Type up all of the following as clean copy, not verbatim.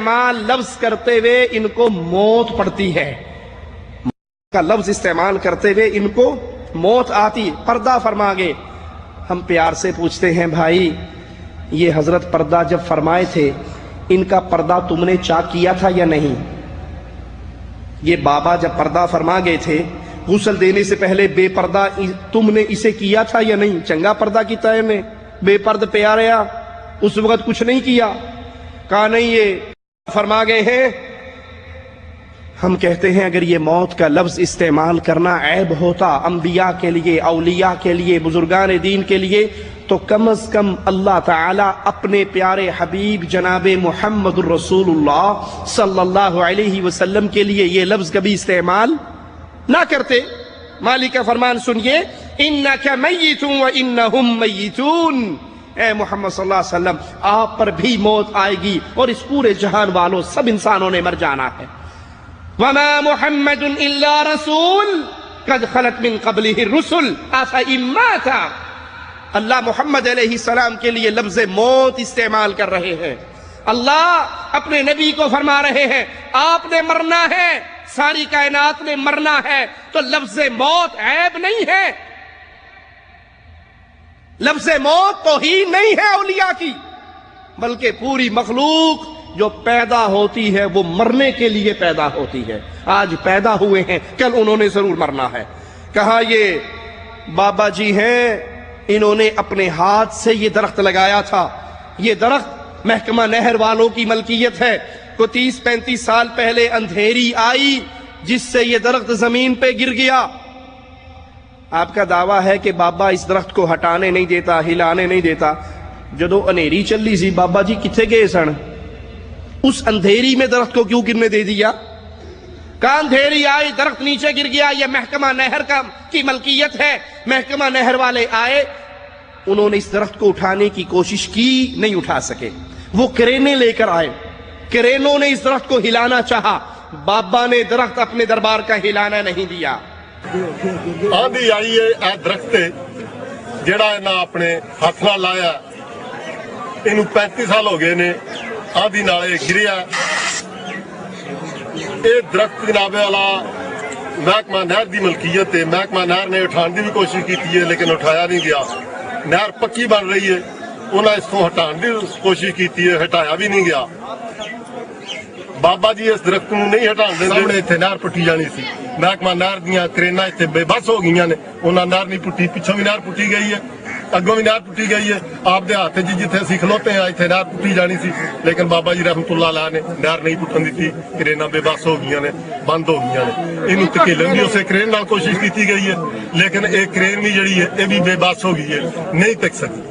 استعمال لفظ کرتے ہوئے ان کو موت پڑتی ہے، کا لفظ استعمال کرتے ہوئے ان کو موت آتی۔ پردہ فرما گئے۔ ہم پیار سے پوچھتے ہیں بھائی یہ حضرت پردہ جب فرمائے تھے ان کا پردہ تم نے چاک کیا تھا یا نہیں؟ یہ بابا جب پردہ فرما گئے تھے غسل دینے سے پہلے بے پردہ تم نے اسے کیا تھا یا نہیں؟ چنگا پردہ کیتا ہے نے بے پرد پہ آ رہا اس وقت کچھ نہیں کیا؟ کہا نہیں یہ فرما گئے ہیں۔ ہم کہتے ہیں اگر یہ موت کا لفظ استعمال کرنا عیب ہوتا انبیاء کے لیے، اولیاء کے لیے، بزرگان دین کے لیے، تو کم از کم اللہ تعالیٰ اپنے پیارے حبیب جناب محمد الرسول اللہ صلی اللہ علیہ وسلم کے لیے یہ لفظ کبھی استعمال نہ کرتے۔ مالک کا فرمان سنیے، انک میت وانہم میتون، اے محمد صلی اللہ علیہ وسلم آپ پر بھی موت آئے گی اور اس پورے جہان والوں سب انسانوں نے مر جانا ہے۔ وما محمد الا رسول قد خلت من قبلہ الرسل افإن مات، اللہ محمد علیہ السلام کے لیے لفظ موت استعمال کر رہے ہیں۔ اللہ اپنے نبی کو فرما رہے ہیں آپ نے مرنا ہے، ساری کائنات نے مرنا ہے، تو لفظ موت عیب نہیں ہے، لفظ موت توہین نہیں ہے اولیاء کی، بلکہ پوری مخلوق جو پیدا ہوتی ہے وہ مرنے کے لیے پیدا ہوتی ہے۔ آج پیدا ہوئے ہیں کل انہوں نے ضرور مرنا ہے۔ کہا یہ بابا جی ہیں انہوں نے اپنے ہاتھ سے یہ درخت لگایا تھا، یہ درخت محکمہ نہر والوں کی ملکیت ہے، کو 30-35 سال پہلے اندھیری آئی جس سے یہ درخت زمین پہ گر گیا۔ آپ کا دعویٰ ہے کہ بابا اس درخت کو ہٹانے نہیں دیتا، ہلانے نہیں دیتا۔ جدو انھیری چلی سی بابا جی کتھے گئے سن؟ اس اندھیری میں درخت کو کیوں گرنے دے دیا؟ کہاں اندھیری آئی درخت نیچے گر گیا، یہ محکمہ نہر کی ملکیت ہے، محکمہ نہر والے آئے، انہوں نے اس درخت کو اٹھانے کی کوشش کی، نہیں اٹھا سکے، وہ کرینے لے کر آئے، کرینوں نے اس درخت کو ہلانا چاہا، بابا نے درخت اپنے دربار کا ہلانا نہیں دیا۔ آندھی آئی ہے اے درخت جڑا انہاں اپنے ہاتھ نال لایا، اینوں 35 سال ہو گئے نے، آندھی نالے گریا۔ یہ درخت جناب والا محکمہ نہر دی ملکیت ہے، محکمہ نہر نے اٹھان دی بھی کوشش کی ہے لیکن اٹھایا نہیں گیا۔ نہر پکی بن رہی ہے، انہاں اس کو ہٹان دی کوشش کی ہے، ہٹایا بھی نہیں گیا۔ بابا جی اس درخت کو نہیں ہٹان دے، سامنے اتنے نہر پٹی جانی سی، محکمہ نہر دیاں کرینا اتنے بے بس ہو گئی نے، انہاں نہر نہیں پٹی، پیچھوں بھی نہر پٹی گئی ہے، اگوں بھی نہر پٹی گئی ہے۔ آپ دے ہاتھ جی جتنے اسی کھلوتے ہیں اتنے نہر پٹی جانی سی، لیکن بابا جی رحمت اللہ علیہ نے نہر نہیں پٹن دیتی، کرینا بے بس ہو گئی نے، بند ہو گئی نے۔ انہوں تکیلن بھی اسے کرین نال کوشش کی گئی ہے، لیکن ایک کرین بھی جڑی ہے یہ بھی بے بس ہو گئی ہے، نہیں تک سکی۔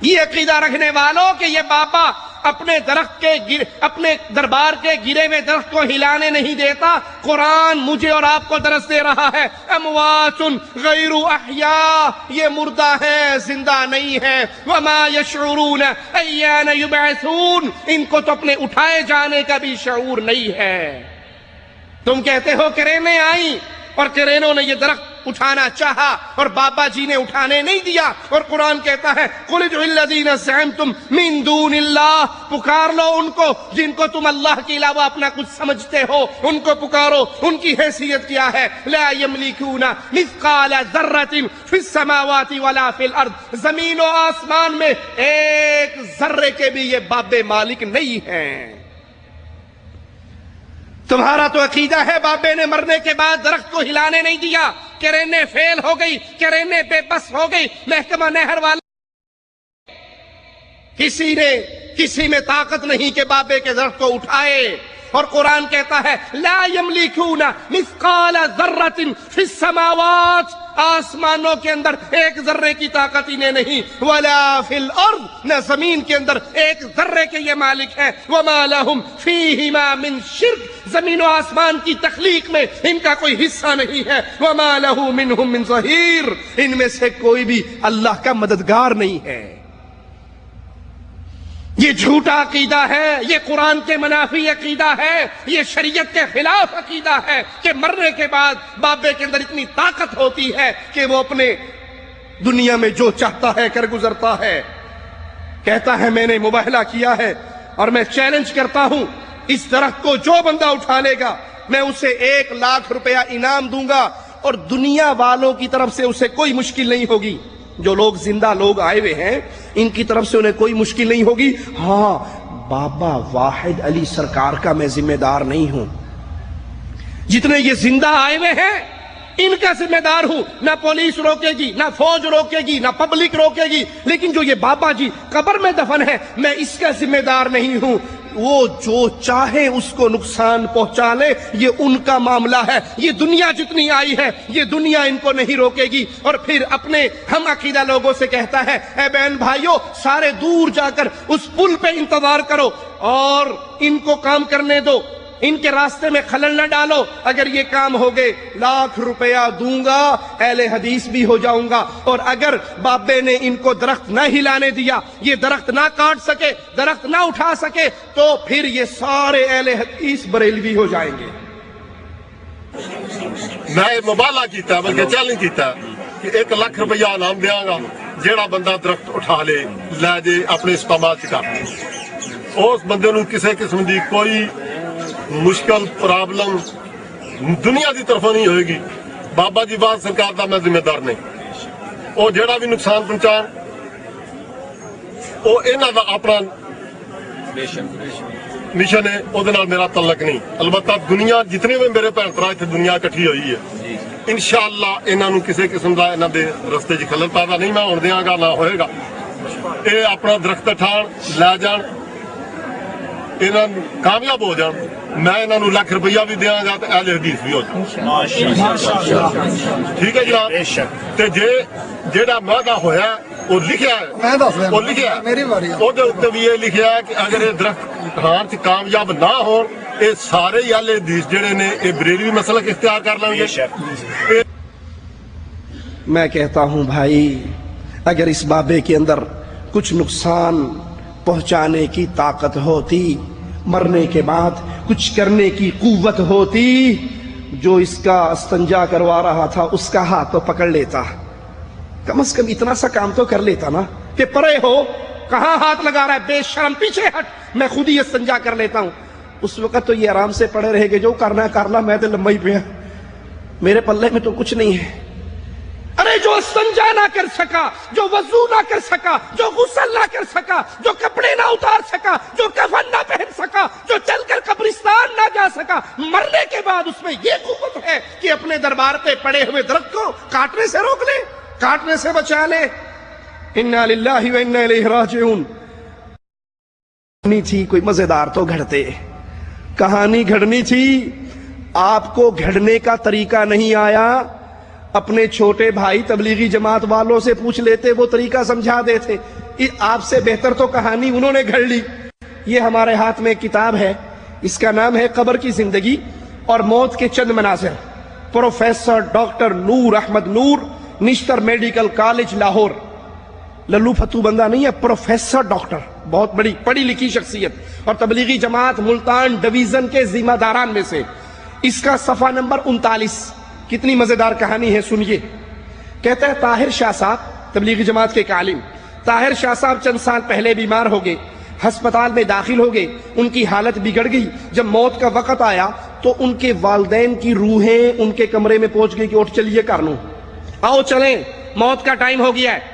یہ عقیدہ رکھنے والوں کہ یہ بابا اپنے درخت کے اپنے دربار کے گرے ہوئے درخت کو ہلانے نہیں دیتا، قرآن مجھے اور آپ کو درس دے رہا ہے اموات غیر احیاء، یہ مردہ ہے زندہ نہیں ہے، وما یشعرون ایان یبعثون، ان کو تو اپنے اٹھائے جانے کا بھی شعور نہیں ہے۔ تم کہتے ہو کرینے آئیں اور کرینوں نے یہ درخت اٹھانا چاہا اور بابا جی نے اٹھانے نہیں دیا، اور قرآن کہتا ہے قُلِ ادْعُوا الَّذِينَ زَعَمْتُم مِّن دُونِ اللَّهِ، پکار لو ان کو جن کو تم اللہ کے علاوہ اپنا کچھ سمجھتے ہو، ان کو پکارو۔ ان کی حیثیت کیا ہے؟ لا يملكون مثقال ذرة في السماوات ولا في الارض، زمین و آسمان میں ایک ذرے کے بھی یہ بابے مالک نہیں ہیں۔ تمہارا تو عقیدہ ہے بابے نے مرنے کے بعد درخت کو ہلانے نہیں دیا، کرینے فیل ہو گئی، کرینے بے بس ہو گئی، محکمہ نہر والا کسی میں طاقت نہیں کہ بابے کے درخت کو اٹھائے، اور قرآن کہتا ہے لا یملکون مثقال ذرۃ فی السماوات، آسمانوں کے اندر ایک ذرے کی طاقت انہیں نہیں، ولا فی الارض، نہ زمین کے اندر ایک ذرے کے یہ مالک ہیں، وما لہم فیہما من شرک، زمین و آسمان کی تخلیق میں ان کا کوئی حصہ نہیں ہے، وما لہ منہم من ظہیر، ان میں سے کوئی بھی اللہ کا مددگار نہیں ہے۔ یہ جھوٹا عقیدہ ہے، یہ قرآن کے منافی عقیدہ ہے، یہ شریعت کے خلاف عقیدہ ہے کہ مرنے کے بعد بابے کے اندر اتنی طاقت ہوتی ہے کہ وہ اپنے دنیا میں جو چاہتا ہے کر گزرتا ہے۔ کہتا ہے میں نے مباہلہ کیا ہے اور میں چیلنج کرتا ہوں اس درخت کو جو بندہ اٹھا لے گا میں اسے 1,00,000 روپیہ انعام دوں گا، اور دنیا والوں کی طرف سے اسے کوئی مشکل نہیں ہوگی۔ جو لوگ زندہ لوگ آئے ہوئے ہیں ان کی طرف سے انہیں کوئی مشکل نہیں ہوگی۔ ہاں، بابا واحد علی سرکار کا میں ذمہ دار نہیں ہوں، جتنے یہ زندہ آئے ہوئے ہیں ان کا ذمہ دار ہوں۔ نہ پولیس روکے گی، نہ فوج روکے گی، نہ پبلک روکے گی، لیکن جو یہ بابا جی قبر میں دفن ہے میں اس کا ذمہ دار نہیں ہوں۔ وہ جو چاہے اس کو نقصان پہنچا لے، یہ ان کا معاملہ ہے۔ یہ دنیا جتنی آئی ہے یہ دنیا ان کو نہیں روکے گی۔ اور پھر اپنے ہم عقیدہ لوگوں سے کہتا ہے، اے بہن بھائیوں، سارے دور جا کر اس پل پہ انتظار کرو اور ان کو کام کرنے دو، ان کے راستے میں خلل نہ ڈالو۔ اگر یہ کام ہو گئے 1,00,000 روپیہ دوں گا، اہل حدیث بھی ہو جاؤں گا۔ اور اگر بابے نے ان کو درخت نہ ہلانے دیا، یہ درخت نہ کاٹ سکے، درخت نہ اٹھا سکے، تو پھر یہ سارے اہل حدیث بریلوی ہو جائیں گے۔ میں مبالغہ کیتا بلکہ چیلنج کیتا کہ 1,00,000 روپیہ انعام دیاں گا جیڑا بندہ درخت اٹھا لے جے اپنے استعمال کر اس بندے نو کسی قسم دی کوئی مشکل پرابلم دنیا دی طرف نہیں ہوئے گی۔ بابا جی بات سرکار دا میں ذمہ دار نہیں، وہ جیڑا بھی نقصان پہنچان وہ انہاں دا اپنا مشن ہے، وہ میرا تعلق نہیں۔ البتہ دنیا جتنے بھی میرے بھن بھرا اتنے دنیا کٹھی ہوئی ہے، انشاءاللہ انہاں نو کسی قسم دا انہاں دے رستے چ خلل پیدا نہیں میں ہون دیاں گا، نہ ہوئے گا۔ اے اپنا درخت اٹھان لے جان، انہاں کامیاب ہو جان، میں انہاں نو 1,00,000 روپیہ بھی دیاں گا تے اہل حدیث بھی ہو جان۔ ٹھیک ہے جناب؟ تے جیڑا معاہدہ ہویا وہ لکھیا ہے، وہ لکھیا ہے، وہ دے اوتے بھی یہ لکھیا ہے کہ اگر یہ درخت اٹھان سے کامیاب نہ ہو، یہ سارے اہل حدیث جڑے نے یہ بریلوی مسلک اختیار کر لیں گے۔ میں کہتا ہوں بھائی، اگر اس بابے کے اندر کچھ نقصان پہنچانے کی طاقت ہوتی، مرنے کے بعد کچھ کرنے کی قوت ہوتی، جو اس کا استنجا کروا رہا تھا اس کا ہاتھ تو پکڑ لیتا، کم از کم اتنا سا کام تو کر لیتا نا کہ پرے ہو، کہاں ہاتھ لگا رہا ہے، بے شرم پیچھے ہٹ، میں خود ہی استنجا کر لیتا ہوں۔ اس وقت تو یہ آرام سے پڑے رہے گے، جو کرنا ہے کر لا، میں تو لمبا ہی پیا، میرے پلے میں تو کچھ نہیں ہے۔ ارے جو استنجا نہ کر سکا، جو وضو نہ کر سکا، جو غسل نہ کر سکا، جو کپڑے نہ اتار سکا، جو کفن نہ پہن سکا، جو چل کر قبرستان نہ جا سکا، مرنے کے بعد اس میں یہ قوت ہے کہ اپنے دربار پہ پڑے ہوئے درخت کو کاٹنے سے روک لے، کاٹنے سے بچا لے۔ انا للہ و انا الیہ راجعون۔ نہیں تھی کوئی مزیدار تو گھڑتے، کہانی گھڑنی تھی، آپ کو گھڑنے کا طریقہ نہیں آیا، اپنے چھوٹے بھائی تبلیغی جماعت والوں سے پوچھ لیتے، وہ طریقہ سمجھا دیتے۔ آپ سے بہتر تو کہانی انہوں نے گھڑ لی۔ یہ ہمارے ہاتھ میں کتاب ہے، اس کا نام ہے قبر کی زندگی اور موت کے چند مناظر، پروفیسر ڈاکٹر نور احمد نور، نشتر میڈیکل کالج لاہور۔ للو فتو بندہ نہیں ہے، پروفیسر ڈاکٹر، بہت بڑی پڑھی لکھی شخصیت، اور تبلیغی جماعت ملتان ڈویژن کے ذمہ داران میں سے۔ اس کا صفحہ نمبر 39، کتنی مزیدار کہانی ہے، سنیے۔ کہتا ہے طاہر شاہ صاحب، تبلیغی جماعت کے ایک عالم، طاہر شاہ صاحب چند سال پہلے بیمار ہو گئے، ہسپتال میں داخل ہو گئے، ان کی حالت بگڑ گئی۔ جب موت کا وقت آیا تو ان کے والدین کی روحیں ان کے کمرے میں پہنچ گئی کہ اٹھ چلیے کارنو، آؤ چلیں، موت کا ٹائم ہو گیا ہے۔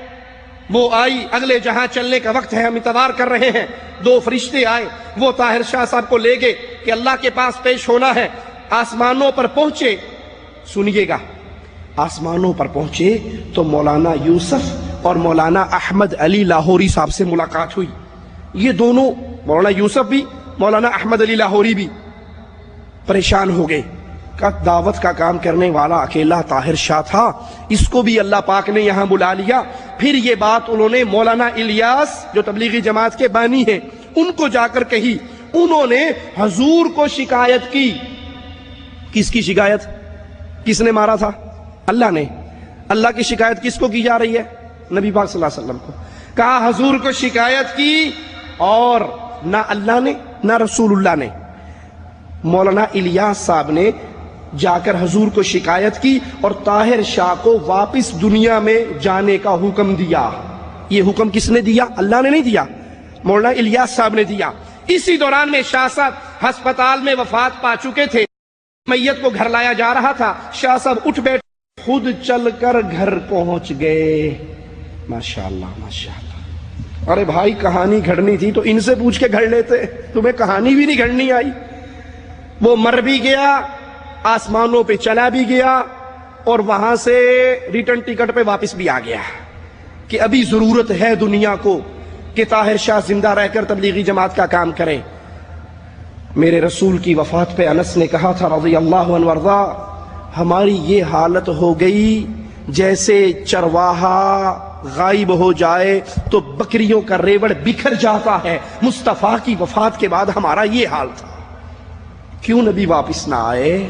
وہ آئی، اگلے جہاں چلنے کا وقت ہے، ہم انتظار کر رہے ہیں۔ 2 فرشتے آئے، وہ طاہر شاہ صاحب کو لے گئے کہ اللہ کے پاس پیش ہونا ہے۔ آسمانوں پر پہنچے، سنیے گا، آسمانوں پر پہنچے تو مولانا یوسف اور مولانا احمد علی لاہوری صاحب سے ملاقات ہوئی۔ یہ دونوں، مولانا یوسف بھی، مولانا احمد علی لاہوری بھی، پریشان ہو گئے کہ دعوت کا کام کرنے والا اکیلا طاہر شاہ تھا، اس کو بھی اللہ پاک نے یہاں بلا لیا۔ پھر یہ بات انہوں نے مولانا الیاس جو تبلیغی جماعت کے بانی ہیں ان کو جا کر کہی۔ انہوں نے حضور کو شکایت کی۔ کس کی شکایت؟ کس نے مارا تھا؟ اللہ نے۔ اللہ کی شکایت کس کو کی جا رہی ہے؟ نبی پاک صلی اللہ علیہ وسلم کو۔ کہا حضور کو شکایت کی، اور نہ اللہ نے نہ رسول اللہ نے، مولانا الیاس صاحب نے جا کر حضور کو شکایت کی اور طاہر شاہ کو واپس دنیا میں جانے کا حکم دیا۔ یہ حکم کس نے دیا؟ اللہ نے نہیں دیا، مولانا الیاس صاحب نے دیا۔ اسی دوران میں شاہ صاحب ہسپتال میں وفات پا چکے تھے، میت کو گھر لایا جا رہا تھا، شاہ صاحب اٹھ بیٹھے، خود چل کر گھر پہنچ گئے۔ ماشاءاللہ ماشاءاللہ۔ ارے بھائی کہانی گھڑنی تھی تو ان سے پوچھ کے گھڑ لیتے، تمہیں کہانی بھی نہیں گھڑنی آئی۔ وہ مر بھی گیا، آسمانوں پہ چلا بھی گیا، اور وہاں سے ریٹرن ٹکٹ پہ واپس بھی آ گیا کہ ابھی ضرورت ہے دنیا کو کہ طاہر شاہ زندہ رہ کر تبلیغی جماعت کا کام کرے۔ میرے رسول کی وفات پہ انس نے کہا تھا رضی اللہ عنہ وارضا، ہماری یہ حالت ہو گئی جیسے چرواہا غائب ہو جائے تو بکریوں کا ریوڑ بکھر جاتا ہے، مصطفیٰ کی وفات کے بعد ہمارا یہ حال تھا۔ کیوں نبی واپس نہ آئے؟